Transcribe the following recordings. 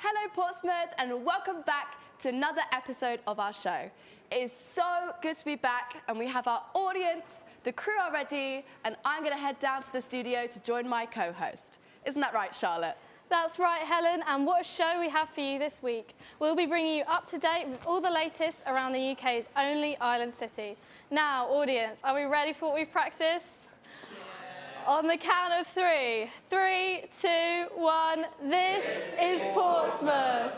Hello Portsmouth and welcome back to another episode of our show. It is so good to be back and we have our audience, the crew are ready, and I'm going to head down to the studio to join my co-host. Isn't that right, Charlotte? That's right, Helen, and what a show we have for you this week. We'll be bringing you up to date with all the latest around the UK's only island city. Now, audience, are we ready for what we've practiced? On the count of three. 3, 2, 1. This is Portsmouth.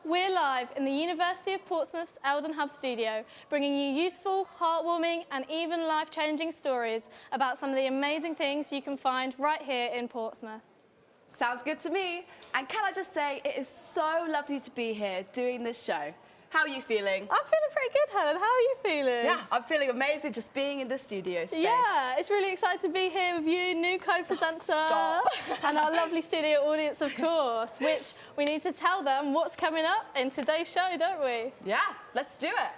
We're live in the University of Portsmouth's Eldon Hub studio, bringing you useful, heartwarming and even life-changing stories about some of the amazing things you can find right here in Portsmouth. Sounds good to me. And can I just say, it is so lovely to be here doing this show. How are you feeling? I'm feeling pretty good, Helen. How are you feeling? Yeah, I'm feeling amazing just being in the studio space. Yeah, it's really exciting to be here with you, new co-presenter, and our lovely studio audience, of course, which we need to tell them what's coming up in today's show, don't we? Yeah, let's do it.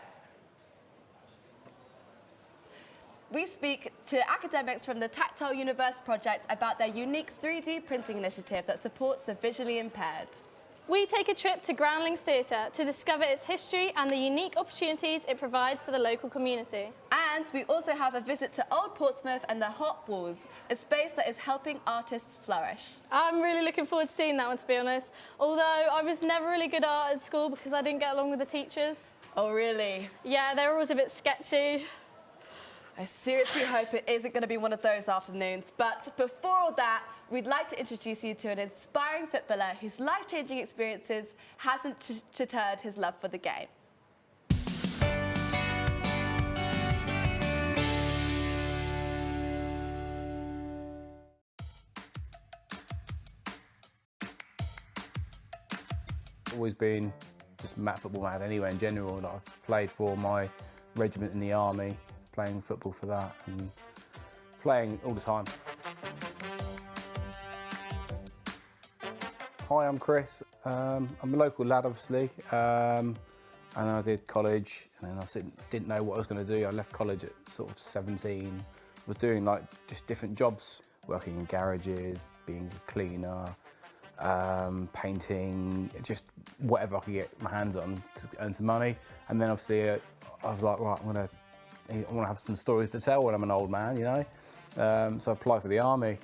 We speak to academics from the Tactile Universe project about their unique 3D printing initiative that supports the visually impaired. We take a trip to Groundlings Theatre to discover its history and the unique opportunities it provides for the local community. And we also have a visit to Old Portsmouth and the Hot Walls, a space that is helping artists flourish. I'm really looking forward to seeing that one, to be honest. Although I was never really good at art at school because I didn't get along with the teachers. Oh, really? Yeah, they were always a bit sketchy. I seriously hope it isn't going to be one of those afternoons. But before all that, we'd like to introduce you to an inspiring footballer whose life-changing experiences hasn't deterred his love for the game. Always been just mad football mad anyway in general. Like, I've played for my regiment in the army, playing football for that and playing all the time. Hi, I'm Chris. I'm a local lad, obviously, and I did college, and then I didn't know what I was going to do. I left college at sort of 17. Was doing like just different jobs, working in garages, being a cleaner, painting, just whatever I could get my hands on to earn some money. And then obviously I was like, right, I want to have some stories to tell when I'm an old man, you know. So I applied for the army.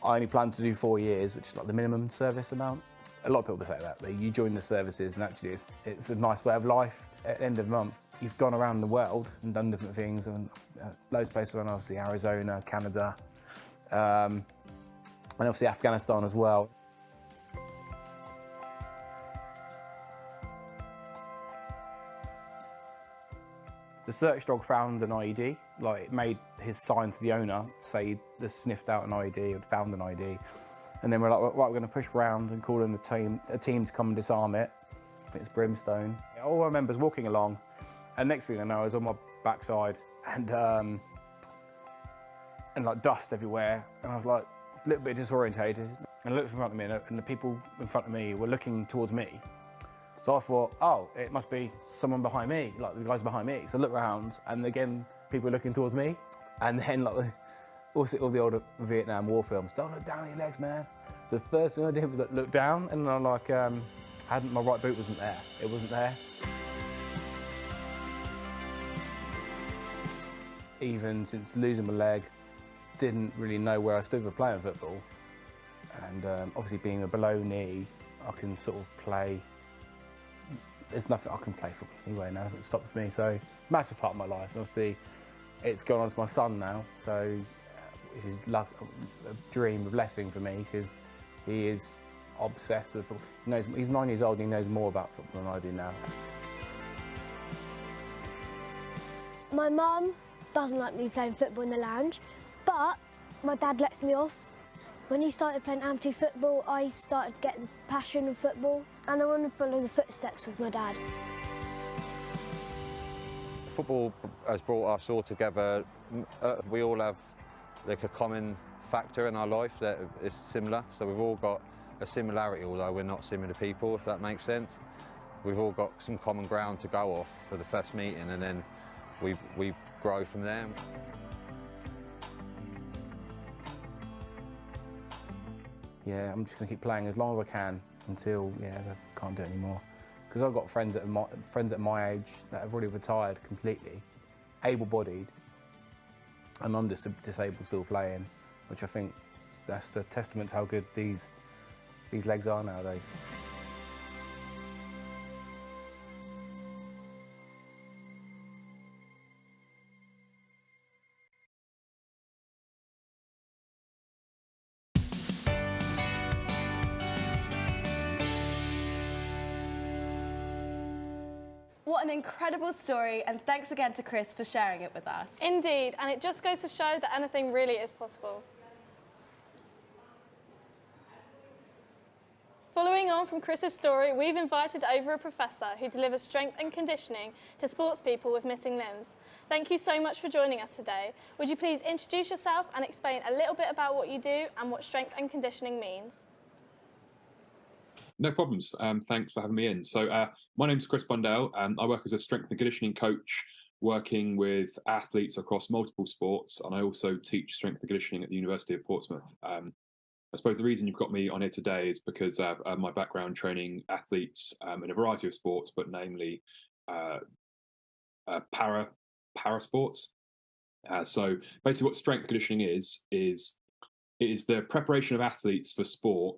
I only planned to do 4 years, which is like the minimum service amount. A lot of people say that. You join the services and actually it's a nice way of life. At the end of the month, you've gone around the world and done different things, and loads of places around, obviously Arizona, Canada, and obviously Afghanistan as well. The search dog found an IED, like it made his sign to the owner, say they sniffed out an IED, had found an IED. And then we're like, right, we're going to push round and call in a team to come and disarm it. I think it's Brimstone. All I remember is walking along, and next thing I know, I was on my backside and like dust everywhere. And I was like a little bit disorientated. And I looked in front of me, and the people in front of me were looking towards me. So I thought, oh, it must be someone behind me, like the guys behind me. So I looked around, and again, people were looking towards me. And then, like, all the old Vietnam War films, don't look down at your legs, man. So the first thing I did was look down, and I like, my right boot wasn't there. It wasn't there. Even since losing my leg, didn't really know where I stood for playing football. And obviously being a below knee, I can sort of play. There's nothing I can play football anyway now, it stops me. So massive part of my life. Obviously, it's gone on to my son now, so which is a dream, a blessing for me, because he is obsessed with football. He's 9 years old and he knows more about football than I do now. My mum doesn't like me playing football in the lounge, but my dad lets me off When he started playing amputee football, I started to get the passion of football, and I want to follow the footsteps of my dad. Football has brought us all together. We all have like a common factor in our life that is similar, so we've all got a similarity, although we're not similar people, if that makes sense. We've all got some common ground to go off for the first meeting, and then we grow from there. Yeah, I'm just going to keep playing as long as I can until, I can't do it anymore. Because I've got friends at my age that have already retired completely, able-bodied, and I'm just disabled still playing, which I think that's the testament to how good these legs are nowadays. What an incredible story, and thanks again to Chris for sharing it with us. Indeed, and it just goes to show that anything really is possible. Following on from Chris's story, we've invited over a professor who delivers strength and conditioning to sports people with missing limbs. Thank you so much for joining us today. Would you please introduce yourself and explain a little bit about what you do and what strength and conditioning means? No problems. Thanks for having me in. So my name's Chris Bundell. I work as a strength and conditioning coach, working with athletes across multiple sports, and I also teach strength and conditioning at the University of Portsmouth. I suppose the reason you've got me on here today is because of my background training athletes in a variety of sports, but namely para sports. So basically what strength conditioning is the preparation of athletes for sport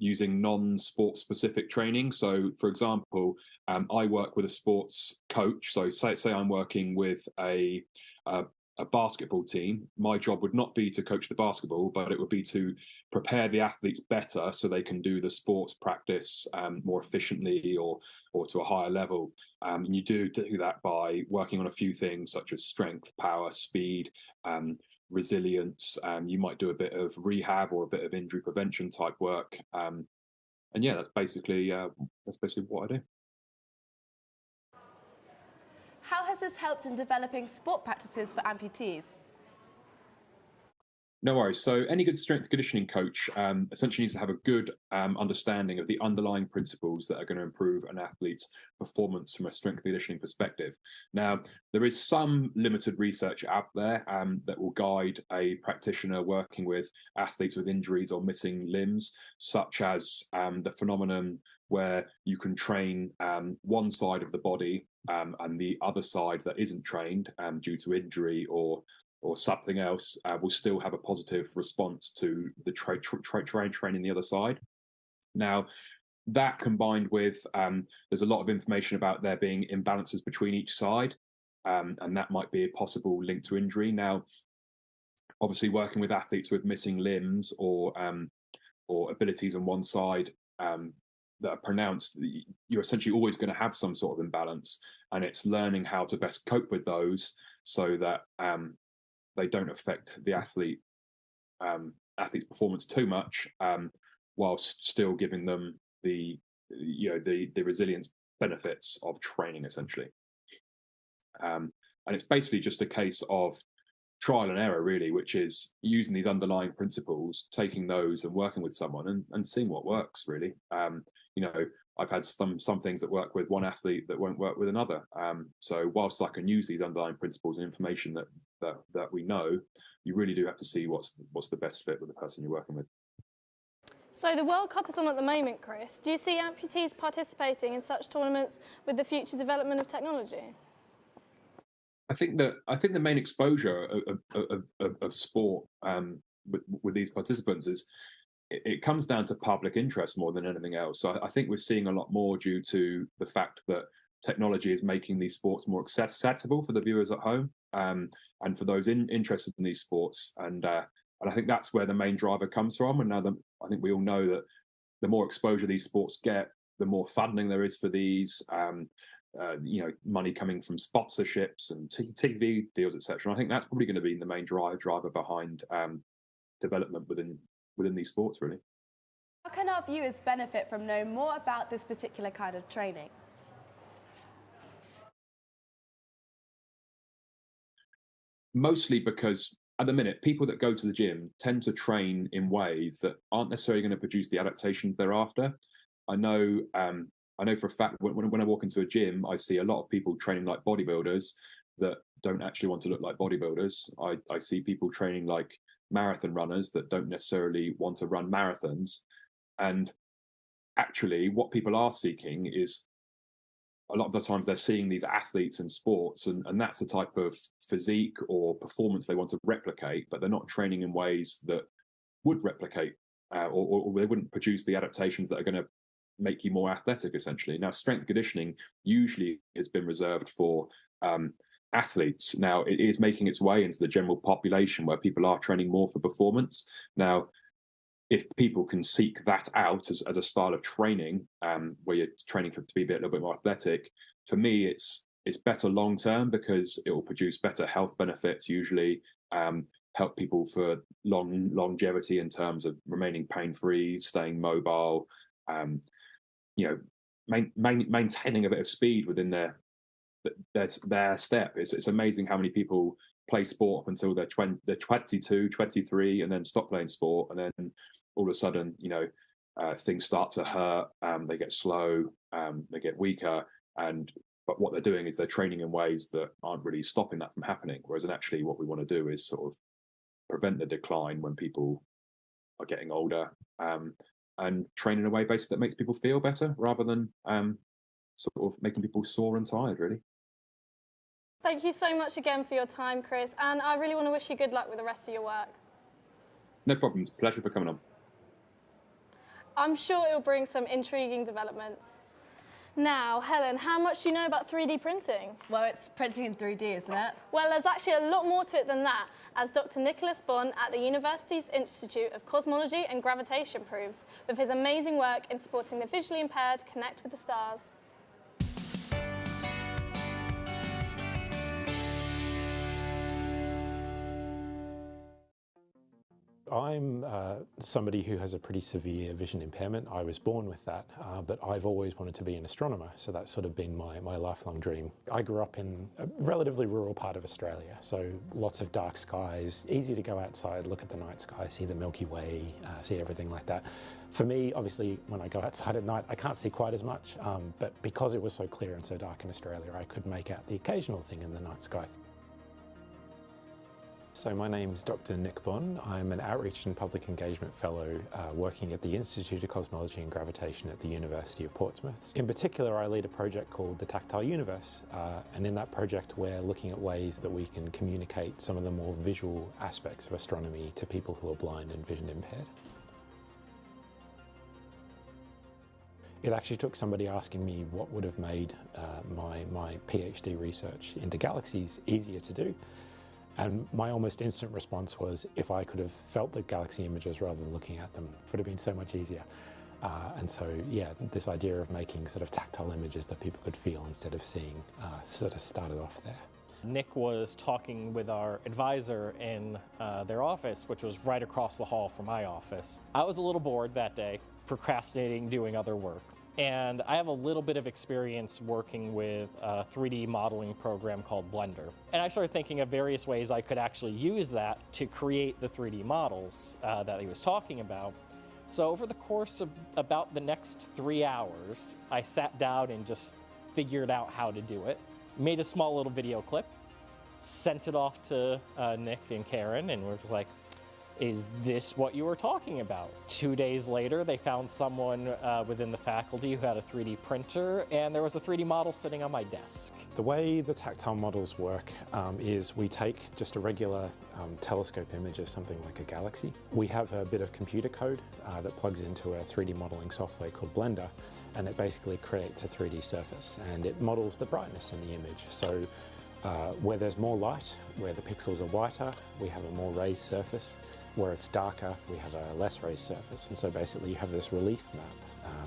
using non-sport specific training. So for example, I work with a sports coach. So say I'm working with a basketball team. My job would not be to coach the basketball, but it would be to prepare the athletes better so they can do the sports practice more efficiently or to a higher level. And you do that by working on a few things such as strength, power, speed, resilience. You might do a bit of rehab or a bit of injury prevention type work. And yeah, that's basically what I do. How has this helped in developing sport practices for amputees? No worries. So any good strength and conditioning coach essentially needs to have a good understanding of the underlying principles that are going to improve an athlete's performance from a strength and conditioning perspective. Now, there is some limited research out there that will guide a practitioner working with athletes with injuries or missing limbs, such as the phenomenon where you can train one side of the body and the other side that isn't trained due to injury or something else will still have a positive response to the training the other side. Now, that combined with there's a lot of information about there being imbalances between each side, and that might be a possible link to injury. Now, obviously, working with athletes with missing limbs or abilities on one side that are pronounced, you're essentially always going to have some sort of imbalance, and it's learning how to best cope with those so that they don't affect the athlete's performance too much, whilst still giving them the resilience benefits of training, essentially. And it's basically just a case of trial and error, really, which is using these underlying principles, taking those and working with someone and seeing what works, really. I've had some things that work with one athlete that won't work with another. So whilst I can use these underlying principles and information that we know, you really do have to see what's the best fit with the person you're working with. So the World Cup is on at the moment, Chris. Do you see amputees participating in such tournaments with the future development of technology? I think the main exposure of sport with these participants is it comes down to public interest more than anything else. So I think we're seeing a lot more due to the fact that technology is making these sports more accessible for the viewers at home, and for those interested in these sports. And I think that's where the main driver comes from. And now I think we all know that the more exposure these sports get, the more funding there is for these. Money coming from sponsorships and TV deals, etc. And I think that's probably going to be the main driver behind development within within these sports, really. How can our viewers benefit from knowing more about this particular kind of training? Mostly because at the minute, people that go to the gym tend to train in ways that aren't necessarily going to produce the adaptations they're after. I know for a fact when I walk into a gym, I see a lot of people training like bodybuilders that don't actually want to look like bodybuilders. I see people training like marathon runners that don't necessarily want to run marathons. And actually, what people are seeking is, a lot of the times they're seeing these athletes in sports, and that's the type of physique or performance they want to replicate, but they're not training in ways that would replicate or they wouldn't produce the adaptations that are going to make you more athletic, essentially. Now, strength conditioning usually has been reserved for athletes. Now, it is making its way into the general population where people are training more for performance. Now, if people can seek that out as a style of training, where you're training to be a little bit more athletic, for me, it's better long term because it will produce better health benefits. Usually, help people for longevity in terms of remaining pain free, staying mobile, maintaining a bit of speed within their step. It's amazing how many people play sport up until they're 22, 23, and then stop playing sport, and then all of a sudden, things start to hurt. They get slow, they get weaker, but what they're doing is they're training in ways that aren't really stopping that from happening. Whereas, actually, what we want to do is sort of prevent the decline when people are getting older, and train in a way basically that makes people feel better rather than sort of making people sore and tired, really. Thank you so much again for your time, Chris, and I really want to wish you good luck with the rest of your work. No problems. Pleasure for coming on. I'm sure it'll bring some intriguing developments. Now, Helen, how much do you know about 3D printing? Well, it's printing in 3D, isn't it? Well, there's actually a lot more to it than that, as Dr. Nicholas Bond at the University's Institute of Cosmology and Gravitation proves, with his amazing work in supporting the visually impaired connect with the stars. I'm somebody who has a pretty severe vision impairment. I was born with that, but I've always wanted to be an astronomer, so that's sort of been my lifelong dream. I grew up in a relatively rural part of Australia, so lots of dark skies, easy to go outside, look at the night sky, see the Milky Way, see everything like that. For me, obviously, when I go outside at night, I can't see quite as much, but because it was so clear and so dark in Australia, I could make out the occasional thing in the night sky. So my name's Dr. Nick Bond. I'm an Outreach and Public Engagement Fellow working at the Institute of Cosmology and Gravitation at the University of Portsmouth. In particular, I lead a project called the Tactile Universe, and in that project we're looking at ways that we can communicate some of the more visual aspects of astronomy to people who are blind and vision impaired. It actually took somebody asking me what would have made my PhD research into galaxies easier to do. And my almost instant response was, if I could have felt the galaxy images rather than looking at them, it would have been so much easier. And so, yeah, this idea of making sort of tactile images that people could feel instead of seeing sort of started off there. Nick was talking with our advisor in their office, which was right across the hall from my office. I was a little bored that day, procrastinating doing other work. And I have a little bit of experience working with a 3D modeling program called Blender. And I started thinking of various ways I could actually use that to create the 3D models that he was talking about. So over the course of about the next 3 hours, I sat down and just figured out how to do it. Made a small little video clip, sent it off to Nick and Karen, and we're just like, is this what you were talking about? 2 days later, they found someone within the faculty who had a 3D printer, and there was a 3D model sitting on my desk. The way the tactile models work is we take just a regular telescope image of something like a galaxy. We have a bit of computer code that plugs into a 3D modeling software called Blender, and it basically creates a 3D surface, and it models the brightness in the image. So where there's more light, where the pixels are whiter, we have a more raised surface. Where it's darker, we have a less raised surface. And so basically you have this relief map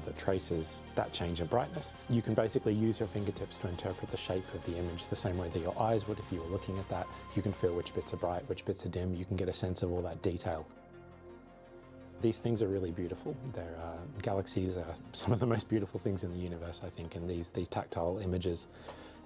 that traces that change in brightness. You can basically use your fingertips to interpret the shape of the image the same way that your eyes would if you were looking at that. You can feel which bits are bright, which bits are dim. You can get a sense of all that detail. These things are really beautiful. Galaxies are some of the most beautiful things in the universe, I think, and these tactile images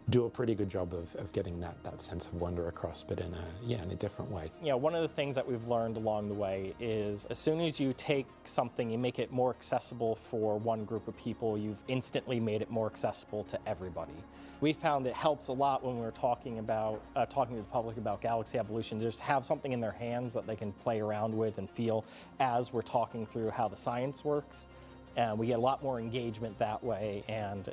do a pretty good job of getting that sense of wonder across, but in a different way. Yeah, one of the things that we've learned along the way is as soon as you take something, you make it more accessible for one group of people, you've instantly made it more accessible to everybody. We found it helps a lot when we're talking to the public about galaxy evolution, just have something in their hands that they can play around with and feel as we're talking through how the science works. And we get a lot more engagement that way, and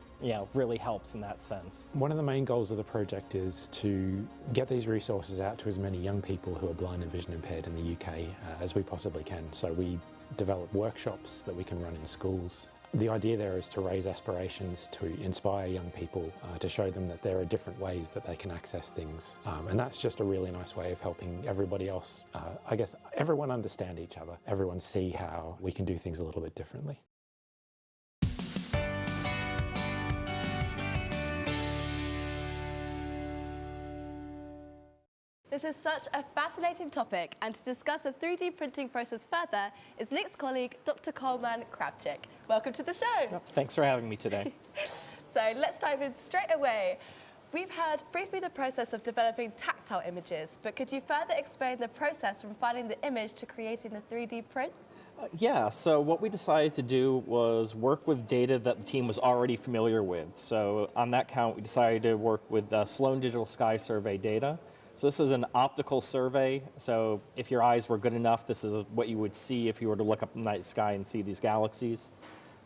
really helps in that sense. One of the main goals of the project is to get these resources out to as many young people who are blind and vision impaired in the UK as we possibly can. So we develop workshops that we can run in schools. The idea there is to raise aspirations, to inspire young people, to show them that there are different ways that they can access things. And that's just a really nice way of helping everybody else, I guess, everyone understand each other, everyone see how we can do things a little bit differently. This is such a fascinating topic, and to discuss the 3D printing process further is Nick's colleague, Dr. Coleman Kravchik. Welcome to the show. Yep, thanks for having me today. So let's dive in straight away. We've heard briefly the process of developing tactile images, but could you further explain the process from finding the image to creating the 3D print? Yeah, so what we decided to do was work with data that the team was already familiar with. So on that count, we decided to work with Sloan Digital Sky Survey data. So this is an optical survey, so if your eyes were good enough, this is what you would see if you were to look up in the night sky and see these galaxies.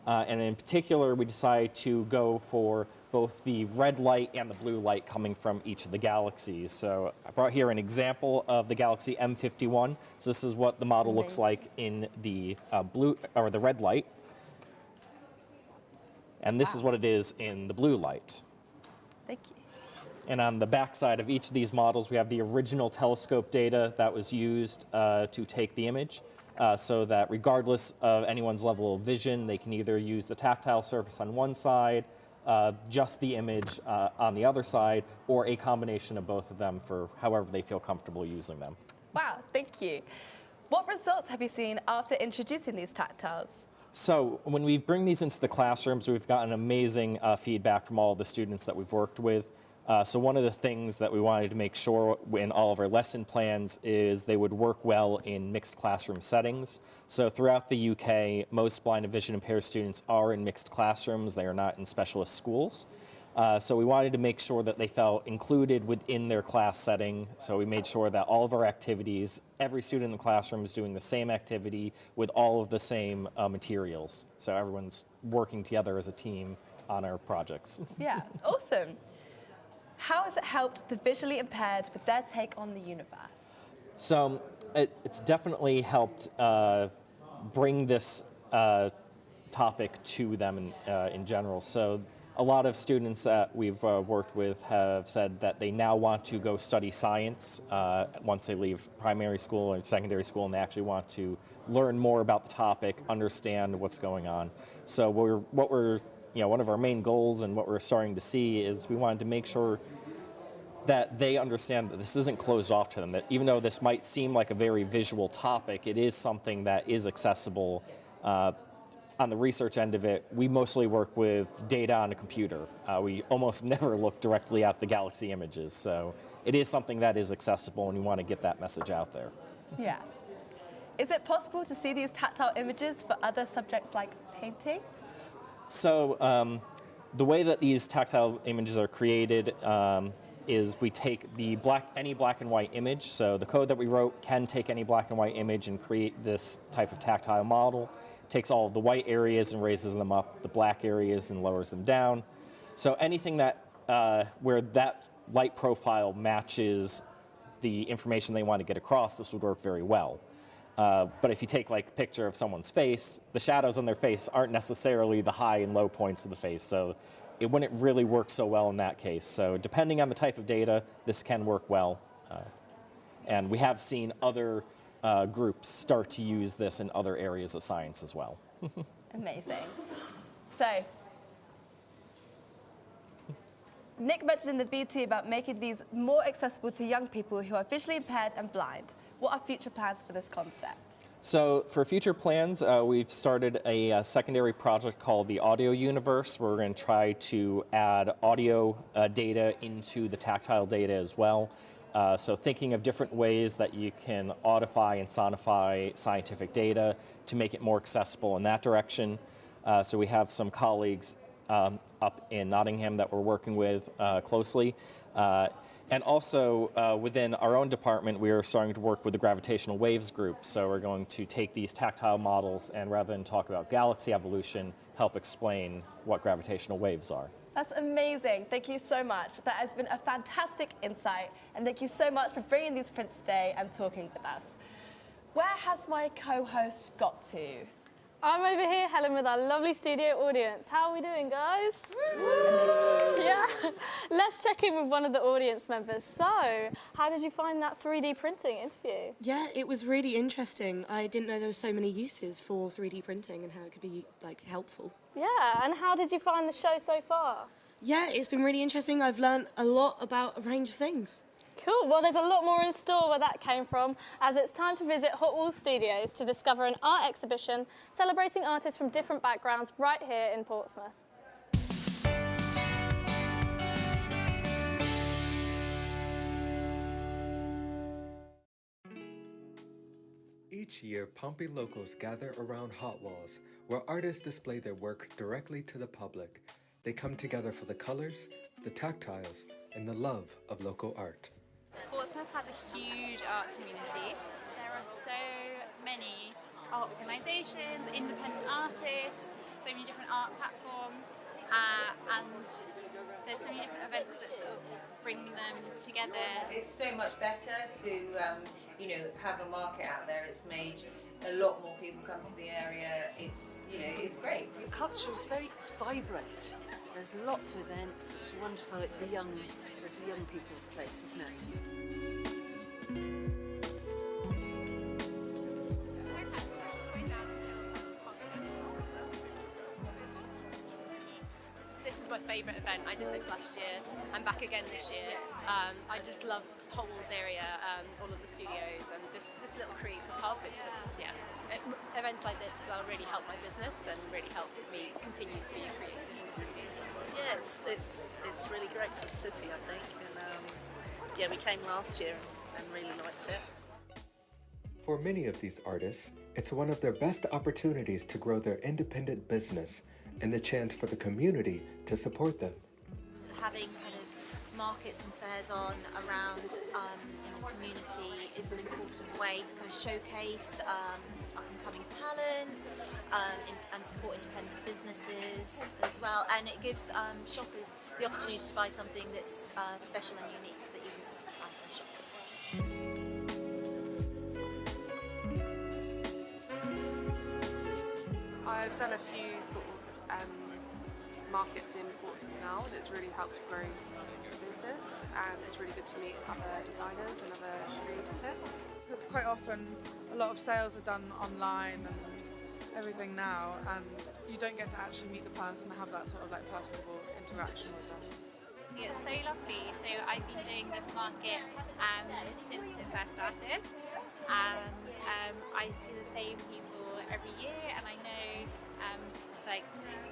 And in particular, we decided to go for both the red light and the blue light coming from each of the galaxies. So I brought here an example of the galaxy M51. So this is what the model looks like in the blue or the red light. And this is what it is in the blue light. Thank you. And on the back side of each of these models, we have the original telescope data that was used to take the image, so that regardless of anyone's level of vision, they can either use the tactile surface on one side, just the image on the other side, or a combination of both of them for however they feel comfortable using them. Wow, thank you. What results have you seen after introducing these tactiles? So when we bring these into the classrooms, we've gotten amazing feedback from all of the students that we've worked with. So one of the things that we wanted to make sure in all of our lesson plans is they would work well in mixed classroom settings. So throughout the UK, most blind and vision impaired students are in mixed classrooms. They are not in specialist schools. So we wanted to make sure that they felt included within their class setting. So we made sure that all of our activities, every student in the classroom is doing the same activity with all of the same materials. So everyone's working together as a team on our projects. Yeah, awesome. How has it helped the visually impaired with their take on the universe? So it's definitely helped bring this topic to them in general. So a lot of students that we've worked with have said that they now want to go study science once they leave primary school or secondary school, and they actually want to learn more about the topic, understand what's going on. So one of our main goals and what we're starting to see is we wanted to make sure that they understand that this isn't closed off to them, that even though this might seem like a very visual topic, it is something that is accessible. On the research end of it, we mostly work with data on a computer. We almost never look directly at the galaxy images, so it is something that is accessible, and we want to get that message out there. Yeah. Is it possible to see these tactile images for other subjects like painting? So the way that these tactile images are created is we take any black and white image. So the code that we wrote can take any black and white image and create this type of tactile model. Takes all of the white areas and raises them up, the black areas and lowers them down. So anything that where that light profile matches the information they want to get across, this would work very well. But if you take like a picture of someone's face, the shadows on their face aren't necessarily the high and low points of the face, so it wouldn't really work so well in that case. So depending on the type of data, this can work well. And we have seen other groups start to use this in other areas of science as well. Amazing. So, Nick mentioned in the VT about making these more accessible to young people who are visually impaired and blind. What are future plans for this concept? So for future plans, we've started a secondary project called the Audio Universe, where we're going to try to add audio data into the tactile data as well. So thinking of different ways that you can audify and sonify scientific data to make it more accessible in that direction. So we have some colleagues up in Nottingham that we're working with closely. And also within our own department, we are starting to work with the gravitational waves group. So we're going to take these tactile models and rather than talk about galaxy evolution, help explain what gravitational waves are. That's amazing. Thank you so much. That has been a fantastic insight. And thank you so much for bringing these prints today and talking with us. Where has my co-host got to? I'm over here, Helen, with our lovely studio audience. How are we doing, guys? Yeah. Let's check in with one of the audience members. So, how did you find that 3D printing interview? Yeah, it was really interesting. I didn't know there were so many uses for 3D printing and how it could be like helpful. Yeah, and how did you find the show so far? Yeah, it's been really interesting. I've learned a lot about a range of things. Cool. Well, there's a lot more in store where that came from, as it's time to visit Hot Wall Studios to discover an art exhibition celebrating artists from different backgrounds right here in Portsmouth. Each year, Pompey locals gather around Hot Walls, where artists display their work directly to the public. They come together for the colors, the tactiles, and the love of local art. Portsmouth has a huge art community. There are so many art organisations, independent artists, so many different art platforms, and there's so many different events that sort of bring them together. It's so much better to have a market out there. It's made a lot more people come to the area. It's great. The culture is it's vibrant. There's lots of events. It's wonderful. It's a young people's place, isn't it? This is my favourite event. I did this last year. I'm back again this year. I just love Hot Walls area, all of the studios, and just this little creative hub. It's just, events like this as well really help my business and really help me continue to be creative in the city as well. Yeah, it's really great for the city, I think. And we came last year and really liked it. For many of these artists, it's one of their best opportunities to grow their independent business and the chance for the community to support them. Having kind of markets and fairs on around in the community is an important way to kind of showcase up-and-coming talent and support independent businesses as well. And it gives shoppers the opportunity to buy something that's special and unique that you can also find in a shop. I've done a few sort of markets in Portsmouth now, and it's really helped grow the business, and it's really good to meet other designers and other creators here. Because quite often a lot of sales are done online and everything now, and you don't get to actually meet the person and have that sort of like personable interaction with them. It's so lovely. So I've been doing this market since it first started, and I see the same people every year, and I know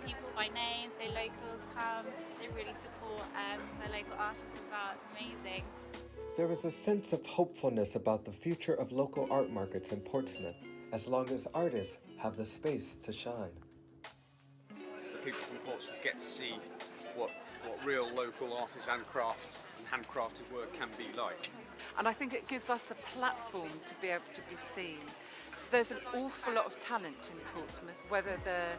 people by name, so locals come, they really support the local artists as well. It's amazing. There is a sense of hopefulness about the future of local art markets in Portsmouth, as long as artists have the space to shine. The people from Portsmouth get to see what real local artisan crafts and handcrafted work can be like. And I think it gives us a platform to be able to be seen. There's an awful lot of talent in Portsmouth, whether they're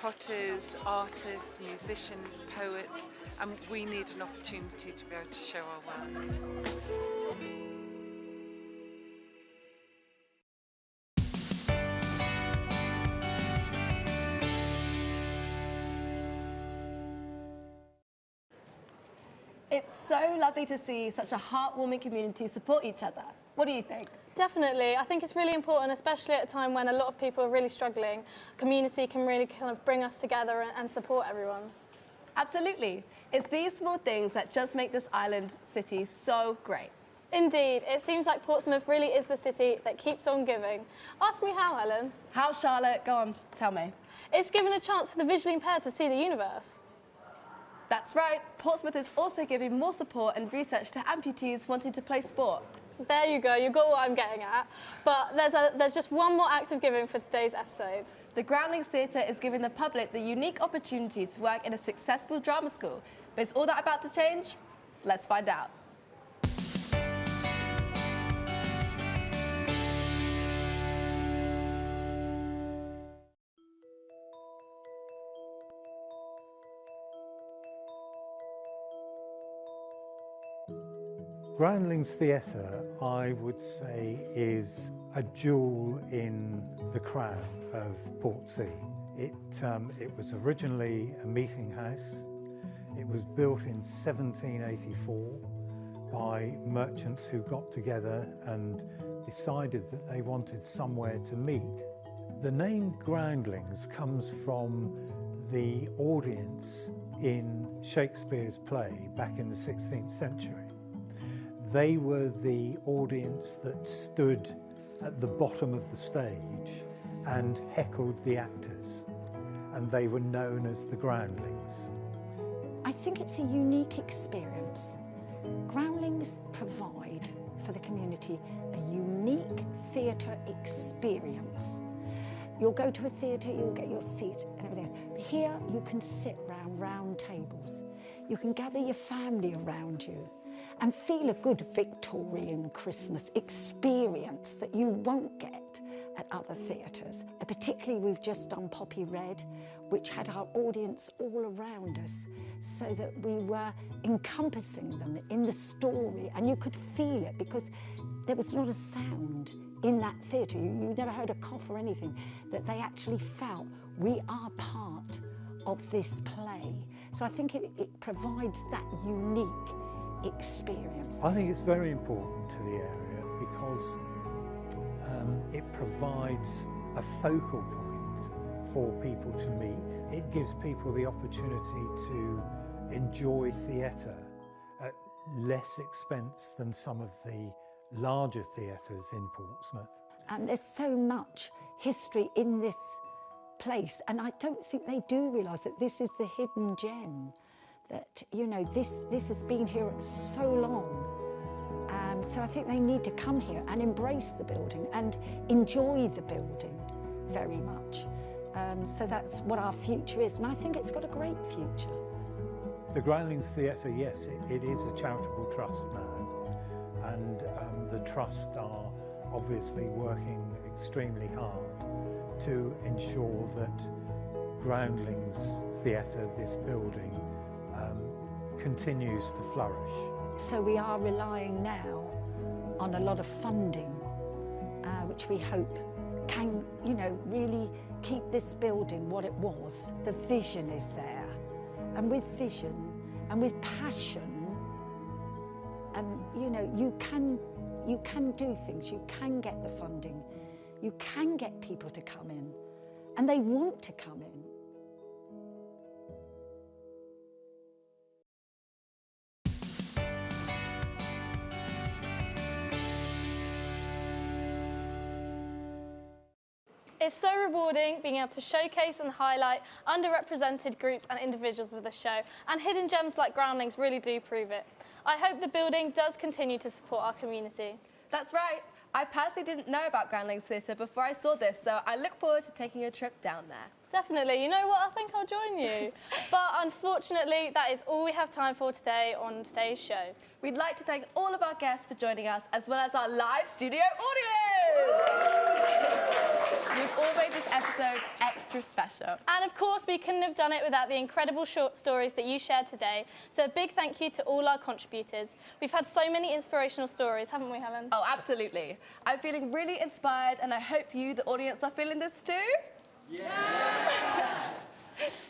potters, artists, musicians, poets, and we need an opportunity to be able to show our work. It's so lovely to see such a heartwarming community support each other. What do you think? Definitely. I think it's really important, especially at a time when a lot of people are really struggling. Community can really kind of bring us together and support everyone. Absolutely. It's these small things that just make this island city so great. Indeed, it seems like Portsmouth really is the city that keeps on giving. Ask me how, Helen. How, Charlotte? Go on, tell me. It's given a chance for the visually impaired to see the universe. That's right. Portsmouth is also giving more support and research to amputees wanting to play sport. There you go, you got what I'm getting at. But there's just one more act of giving for today's episode. The Groundlings Theatre is giving the public the unique opportunity to work in a successful drama school. But is all that about to change? Let's find out. Groundlings Theatre, I would say, is a jewel in the crown of Portsea. It was originally a meeting house. It was built in 1784 by merchants who got together and decided that they wanted somewhere to meet. The name Groundlings comes from the audience in Shakespeare's play back in the 16th century. They were the audience that stood at the bottom of the stage and heckled the actors, and they were known as the Groundlings. I think it's a unique experience. Groundlings provide for the community a unique theatre experience. You'll go to a theatre, you'll get your seat and everything else. But here you can sit round tables. You can gather your family around you and feel a good Victorian Christmas experience that you won't get at other theatres. Particularly, we've just done Poppy Red, which had our audience all around us, so that we were encompassing them in the story, and you could feel it because there was not a sound in that theatre. You never heard a cough or anything, that they actually felt we are part of this play. So I think it provides that unique experience. I think it's very important to the area because it provides a focal point for people to meet. It gives people the opportunity to enjoy theatre at less expense than some of the larger theatres in Portsmouth. And there's so much history in this place, and I don't think they do realise that this is the hidden gem. That, you know, this has been here so long. So I think they need to come here and embrace the building and enjoy the building very much. So that's what our future is, and I think it's got a great future. The Groundlings Theatre, yes, it is a charitable trust now, and the trust are obviously working extremely hard to ensure that Groundlings Theatre, this building, continues to flourish. So we are relying now on a lot of funding, which we hope can, you know, really keep this building what it was. The vision is there, and with vision and with passion, and you know, you can do things. You can get the funding. You can get people to come in, and they want to come in. It's so rewarding being able to showcase and highlight underrepresented groups and individuals with the show, and hidden gems like Groundlings really do prove it. I hope the building does continue to support our community. That's right. I personally didn't know about Groundlings Theatre before I saw this, so I look forward to taking a trip down there. Definitely. You know what? I think I'll join you. But unfortunately, that is all we have time for today on today's show. We'd like to thank all of our guests for joining us, as well as our live studio audience! You've all made this episode extra special. And of course, we couldn't have done it without the incredible short stories that you shared today. So a big thank you to all our contributors. We've had so many inspirational stories, haven't we, Helen? Oh, absolutely. I'm feeling really inspired, and I hope you, the audience, are feeling this too. Yeah!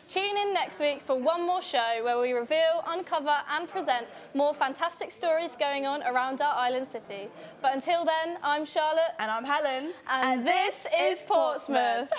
Tune in next week for one more show where we reveal, uncover and present more fantastic stories going on around our island city. But until then, I'm Charlotte. And I'm Helen. And this is Portsmouth.